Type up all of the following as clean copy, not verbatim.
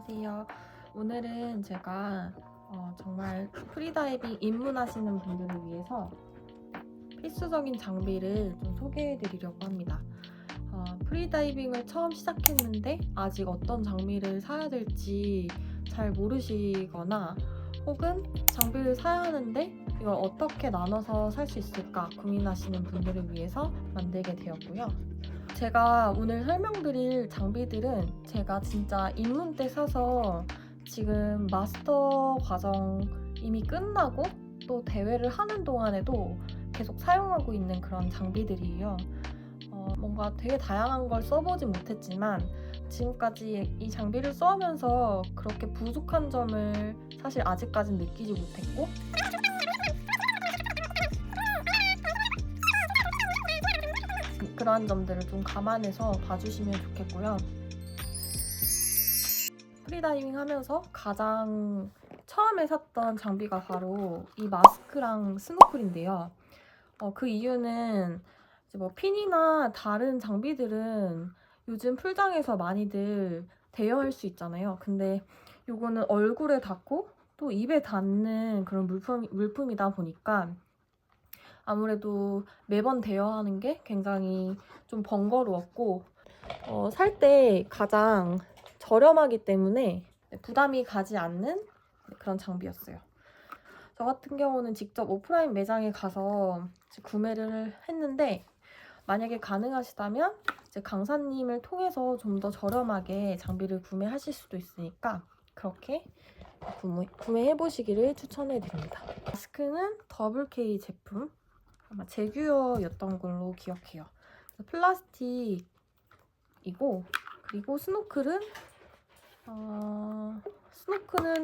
안녕하세요. 오늘은 제가 정말 프리다이빙 입문하시는 분들을 위해서 필수적인 장비를 좀 소개해 드리려고 합니다. 프리다이빙을 처음 시작했는데 아직 어떤 장비를 사야 될지 잘 모르시거나 혹은 장비를 사야 하는데 이걸 어떻게 나눠서 살 수 있을까 고민하시는 분들을 위해서 만들게 되었고요. 제가 오늘 설명드릴 장비들은 제가 진짜 입문 때 사서 지금 마스터 과정 이미 끝나고 또 대회를 하는 동안에도 계속 사용하고 있는 그런 장비들이에요. 뭔가 되게 다양한 걸 써보진 못했지만 지금까지 이 장비를 써면서 그렇게 부족한 점을 사실 아직까진 느끼지 못했고 그러한 점들을 좀 감안해서 봐주시면 좋겠고요. 프리다이빙 하면서 가장 처음에 샀던 장비가 바로 이 마스크랑 스노클인데요. 그 이유는 이제 뭐 핀이나 다른 장비들은 요즘 풀장에서 많이들 대여할 수 있잖아요. 근데 요거는 얼굴에 닿고 또 입에 닿는 그런 물품이다 보니까 아무래도 매번 대여하는 게 굉장히 좀 번거로웠고 살 때 가장 저렴하기 때문에 부담이 가지 않는 그런 장비였어요. 저 같은 경우는 직접 오프라인 매장에 가서 구매를 했는데 만약에 가능하시다면 이제 강사님을 통해서 좀 더 저렴하게 장비를 구매하실 수도 있으니까 그렇게 구매해 보시기를 추천해 드립니다. 마스크는 WK 제품, 아마 제규어였던 걸로 기억해요. 플라스틱이고, 그리고 스노클은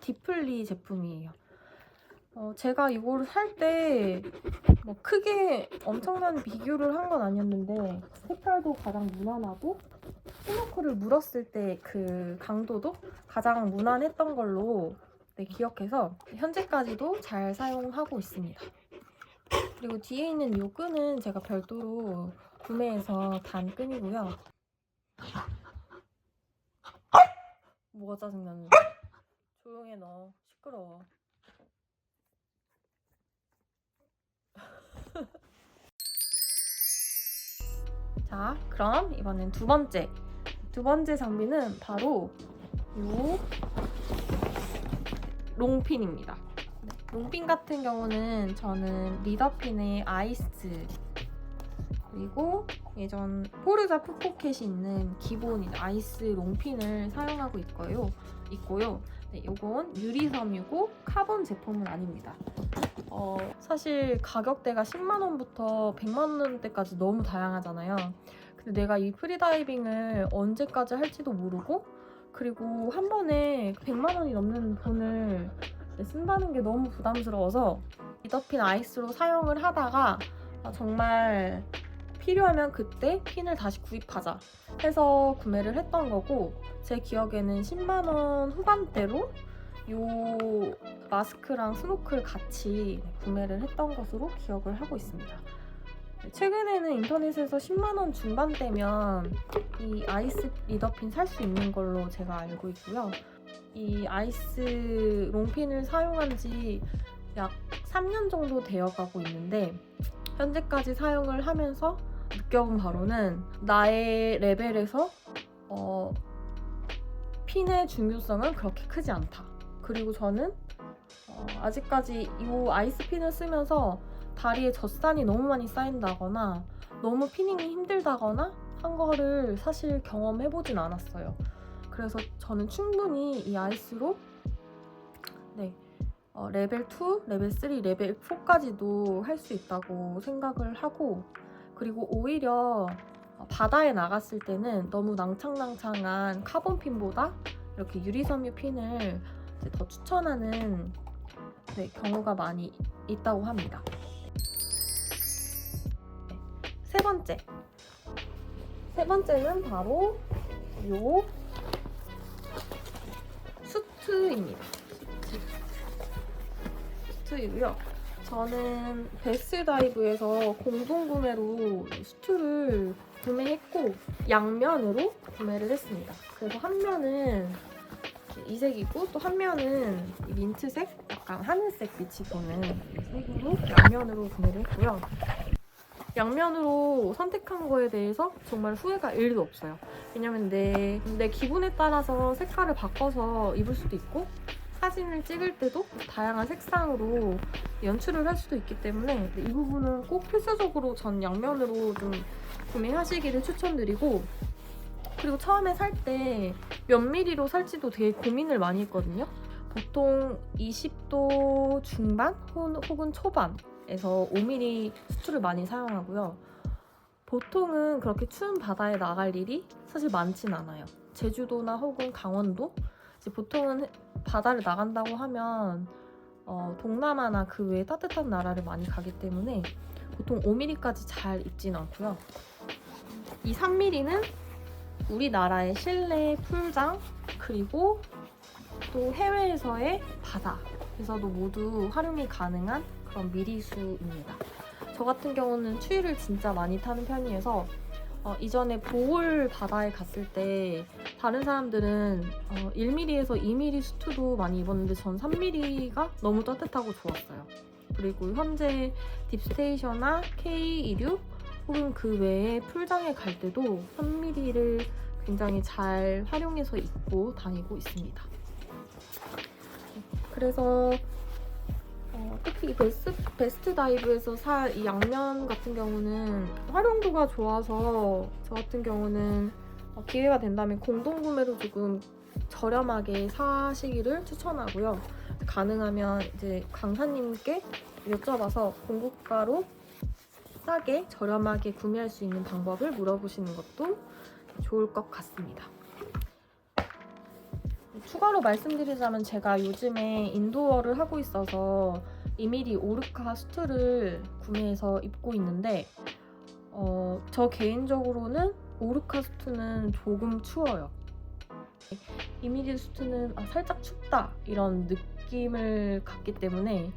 디플리 제품이에요. 제가 이거를 살 때 뭐 크게 엄청난 비교를 한 건 아니었는데 색깔도 가장 무난하고 스노클을 물었을 때 그 강도도 가장 무난했던 걸로 기억해서 현재까지도 잘 사용하고 있습니다. 그리고 뒤에 있는 요 끈은 제가 별도로 구매해서 단 끈이고요. 뭐가 짜증나는데? 조용해 너. 시끄러워. 자, 그럼 이번엔 두 번째 장비는 바로 요 롱핀입니다. 롱핀 같은 경우는 저는 리더핀의 아이스 그리고 예전 포르자 푸포켓이 있는 기본 아이스 롱핀을 사용하고 있고요. 네, 요건 유리섬유고 카본 제품은 아닙니다. 사실 가격대가 10만원부터 100만원대까지 너무 다양하잖아요. 근데 내가 이 프리다이빙을 언제까지 할지도 모르고 그리고 한 번에 100만원이 넘는 돈을 쓴다는 게 너무 부담스러워서 리더핀 아이스로 사용을 하다가 정말 필요하면 그때 핀을 다시 구입하자 해서 구매를 했던 거고 제 기억에는 10만원 후반대로 요 마스크랑 스노클 같이 구매를 했던 것으로 기억을 하고 있습니다. 최근에는 인터넷에서 10만원 중반대면 이 아이스 리더핀 살 수 있는 걸로 제가 알고 있고요. 이 아이스 롱핀을 사용한 지 약 3년 정도 되어가고 있는데 현재까지 사용을 하면서 느껴본 바로는 나의 레벨에서 핀의 중요성은 그렇게 크지 않다. 그리고 저는 아직까지 이 아이스 핀을 쓰면서 다리에 젖산이 너무 많이 쌓인다거나 너무 피닝이 힘들다거나 한 거를 사실 경험해보진 않았어요. 그래서 저는 충분히 이 아이스로 레벨 2, 레벨 3, 레벨 4까지도 할 수 있다고 생각을 하고 그리고 오히려 바다에 나갔을 때는 너무 낭창낭창한 카본 핀보다 이렇게 유리섬유 핀을 더 추천하는 경우가 많이 있다고 합니다. 세 번째는 바로 요 수트입니다. 수트이고요. 저는 베스다이브에서 공동구매로 수트를 구매했고 양면으로 구매를 했습니다. 그래서 한 면은 이 색이고 또 한 면은 이 민트색, 약간 하늘색 빛이 도는 색으로 양면으로 구매를 했고요. 양면으로 선택한 거에 대해서 정말 후회가 1도 없어요. 왜냐면 내 기분에 따라서 색깔을 바꿔서 입을 수도 있고 사진을 찍을 때도 다양한 색상으로 연출을 할 수도 있기 때문에 이 부분은 꼭 필수적으로 전 양면으로 좀 구매하시기를 추천드리고, 그리고 처음에 살 때 몇 미리로 살지도 되게 고민을 많이 했거든요. 보통 20도 중반 혹은 초반에서 5mm 수트를 많이 사용하고요. 보통은 그렇게 추운 바다에 나갈 일이 사실 많진 않아요. 제주도나 혹은 강원도, 이제 보통은 바다를 나간다고 하면 동남아나 그 외에 따뜻한 나라를 많이 가기 때문에 보통 5mm까지 잘 입진 않고요. 이 3mm는 우리나라의 실내 풀장, 그리고 또 해외에서의 바다에서도 모두 활용이 가능한 그런 미리수입니다. 저 같은 경우는 추위를 진짜 많이 타는 편이어서 이전에 보홀 바다에 갔을 때 다른 사람들은 1mm에서 2mm 수트도 많이 입었는데 전 3mm가 너무 따뜻하고 좋았어요. 그리고 현재 딥스테이션이나 K26 혹은 그 외에 풀장에 갈 때도 3mm를 굉장히 잘 활용해서 입고 다니고 있습니다. 그래서 특히 베스트 다이브에서 살 이 양면 같은 경우는 활용도가 좋아서 저 같은 경우는 기회가 된다면 공동구매로 조금 저렴하게 사시기를 추천하고요. 가능하면 이제 강사님께 여쭤봐서 공급가로 싸게 저렴하게 구매할 수 있는 방법을 물어보시는 것도 좋을 것 같습니다. 추가로 말씀드리자면 제가 요즘에 인도어를 하고 있어서 2mm 오르카 수트를 구매해서 입고 있는데 저 개인적으로는 오르카 수트는 조금 추워요. 2mm 수트는 살짝 춥다 이런 느낌을 갖기 때문에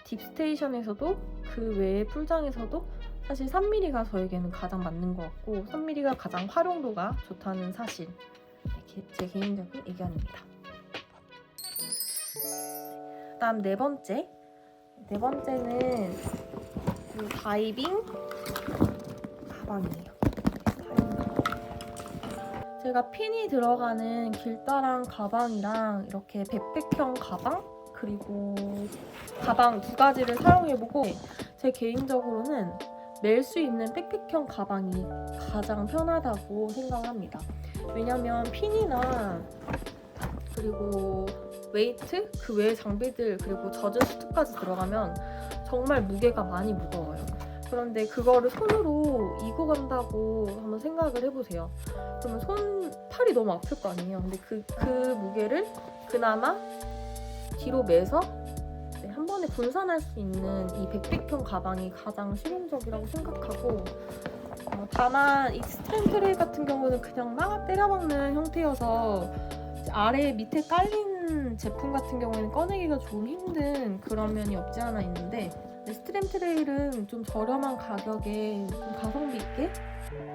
딥스테이션에서도 그 외의 풀장에서도 사실 3mm가 저에게는 가장 맞는 것 같고 3mm가 가장 활용도가 좋다는 사실, 제 개인적인 의견입니다. 다음 네 번째는 이 다이빙 가방이에요. 제가 핀이 들어가는 길다란 가방이랑 이렇게 백팩형 가방, 그리고 가방 두 가지를 사용해보고 제 개인적으로는 멜 수 있는 백팩형 가방이 가장 편하다고 생각합니다. 왜냐면 핀이나 그리고 웨이트, 그 외의 장비들, 그리고 젖은 수트까지 들어가면 정말 무게가 많이 무거워요. 그런데 그거를 손으로 이고 간다고 한번 생각을 해보세요. 그러면 팔이 너무 아플 거 아니에요. 근데 그 무게를 그나마 뒤로 매서 한 번에 분산할 수 있는 이 백팩형 가방이 가장 실용적이라고 생각하고, 다만 이 스트램 같은 경우는 그냥 막 때려박는 형태여서 아래 밑에 깔린 제품 같은 경우에는 꺼내기가 좀 힘든 그런 면이 없지 않아 있는데, 스트램 트레일은 좀 저렴한 가격에 좀 가성비 있게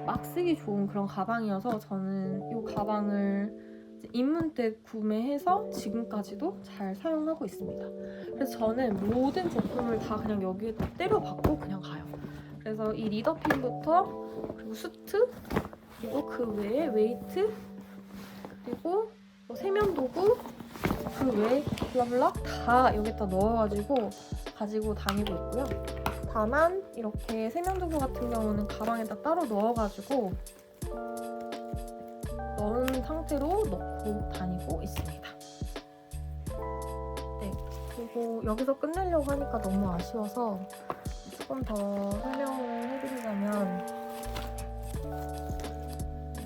막 쓰기 좋은 그런 가방이어서 저는 이 가방을 입문 때 구매해서 지금까지도 잘 사용하고 있습니다. 그래서 저는 모든 제품을 다 그냥 여기에 때려 박고 그냥 가요. 그래서 이 리더핀부터, 그리고 수트, 그리고 그 외에 웨이트, 그리고 세면도구, 그 외에 블라블라 다 여기다 넣어가지고 가지고 다니고 있고요. 다만 이렇게 세면도구 같은 경우는 가방에다 따로 넣어가지고 넣은 상태로 넣고 다니고 있습니다. 네, 그리고 여기서 끝내려고 하니까 너무 아쉬워서 조금 더 설명을 해드리자면,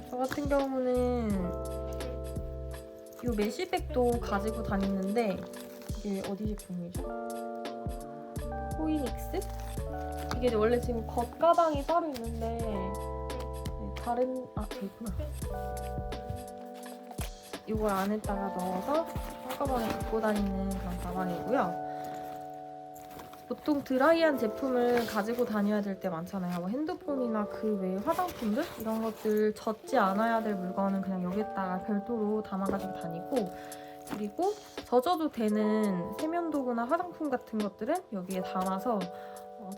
저 같은 경우는 이 메쉬백도 가지고 다니는데 이게 어디 제품이죠? 포이닉스? 이게 원래 지금 겉가방이 따로 있는데 다른 여기 있구나. 이걸 안에다가 넣어서 겉가방에 갖고 다니는 그런 가방이고요. 보통 드라이한 제품을 가지고 다녀야 될 때 많잖아요. 뭐 핸드폰이나 그 외에 화장품들 이런 것들 젖지 않아야 될 물건은 그냥 여기다가 별도로 담아가지고 다니고, 그리고 젖어도 되는 세면도구나 화장품 같은 것들은 여기에 담아서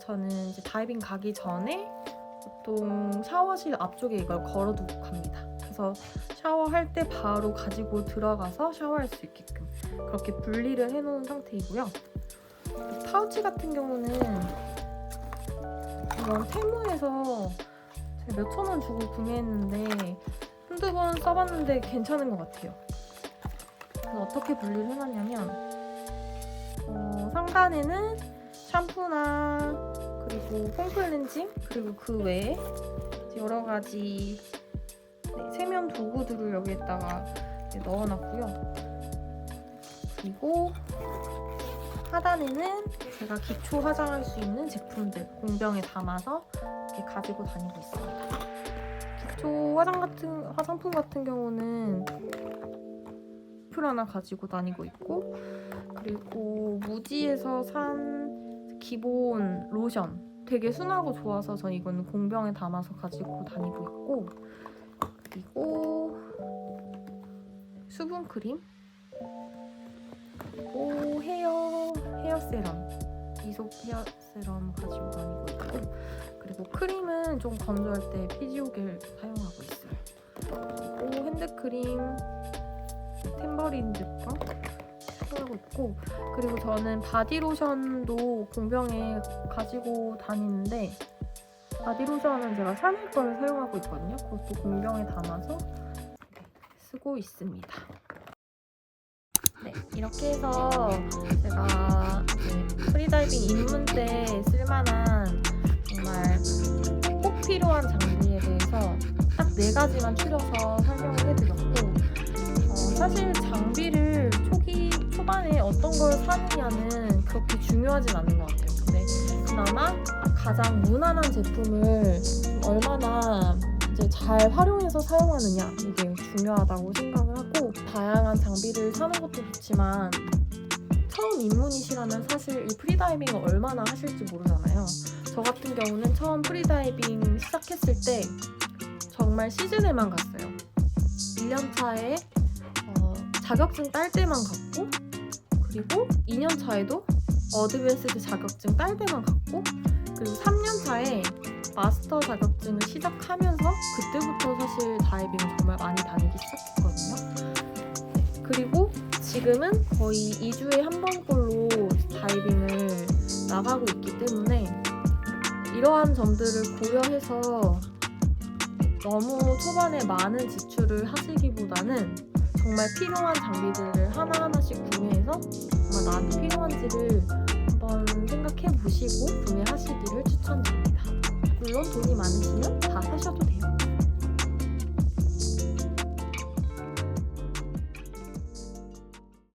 저는 이제 다이빙 가기 전에 보통 샤워실 앞쪽에 이걸 걸어두고 갑니다. 그래서 샤워할 때 바로 가지고 들어가서 샤워할 수 있게끔 그렇게 분리를 해놓은 상태이고요. 파우치 같은 경우는 이건 테무에서 제가 몇천 원 주고 구매했는데 한두 번 써봤는데 괜찮은 것 같아요. 그래서 어떻게 분리를 해놨냐면 상단에는 샴푸나 그리고 폼클렌징 그리고 그 외에 여러 가지 세면 도구들을 여기에다가 넣어놨고요. 그리고 하단에는 제가 기초 화장할 수 있는 제품들 공병에 담아서 이렇게 가지고 다니고 있습니다. 기초 화장품 같은 경우는 풀 하나 가지고 다니고 있고, 그리고 무지에서 산 기본 로션 되게 순하고 좋아서 전 이거는 공병에 담아서 가지고 다니고 있고, 그리고 수분크림, 그리고 헤어 세럼, 이솝 헤어 세럼 가지고 다니고 있고, 그리고 크림은 좀 건조할 때 피지오겔 사용하고 있어요. 그리고 핸드크림 템버린 제품 사용하고 있고, 그리고 저는 바디로션도 공병에 가지고 다니는데 바디로션은 제가 샤넬 거를 사용하고 있거든요. 그것도 공병에 담아서 쓰고 있습니다. 네, 이렇게 해서 제가 프리다이빙 입문 때 쓸만한 정말 꼭 필요한 장비에 대해서 딱 4가지만 추려서 설명을 해드렸고, 사실 장비를 초반에 어떤 걸 사느냐는 그렇게 중요하진 않은 것 같아요. 근데 그나마 가장 무난한 제품을 얼마나 이제 잘 활용해서 사용하느냐, 이게 중요하다고 생각을 하고, 다양한 장비를 사는 것도 좋지만 처음 입문이시라면 사실 이 프리다이빙을 얼마나 하실지 모르잖아요. 저 같은 경우는 처음 프리다이빙 시작했을 때 정말 시즌에만 갔어요. 1년차에 자격증 딸 때만 갔고, 그리고 2년차에도 어드밴스드 자격증 딸 때만 갔고, 그리고 3년차에 마스터 자격증을 시작하면서 그때부터 사실 다이빙을 정말 많이 다니기 시작했거든요. 네, 그리고 지금은 거의 2주에 한 번꼴로 다이빙을 나가고 있기 때문에 이러한 점들을 고려해서 너무 초반에 많은 지출을 하시기보다는 정말 필요한 장비들을 하나하나씩 구매해서 정말 나한테 필요한지를 한번 생각해 보시고 구매하시기를 추천드립니다. 물론 돈이 많으시면 다 사셔도 돼요.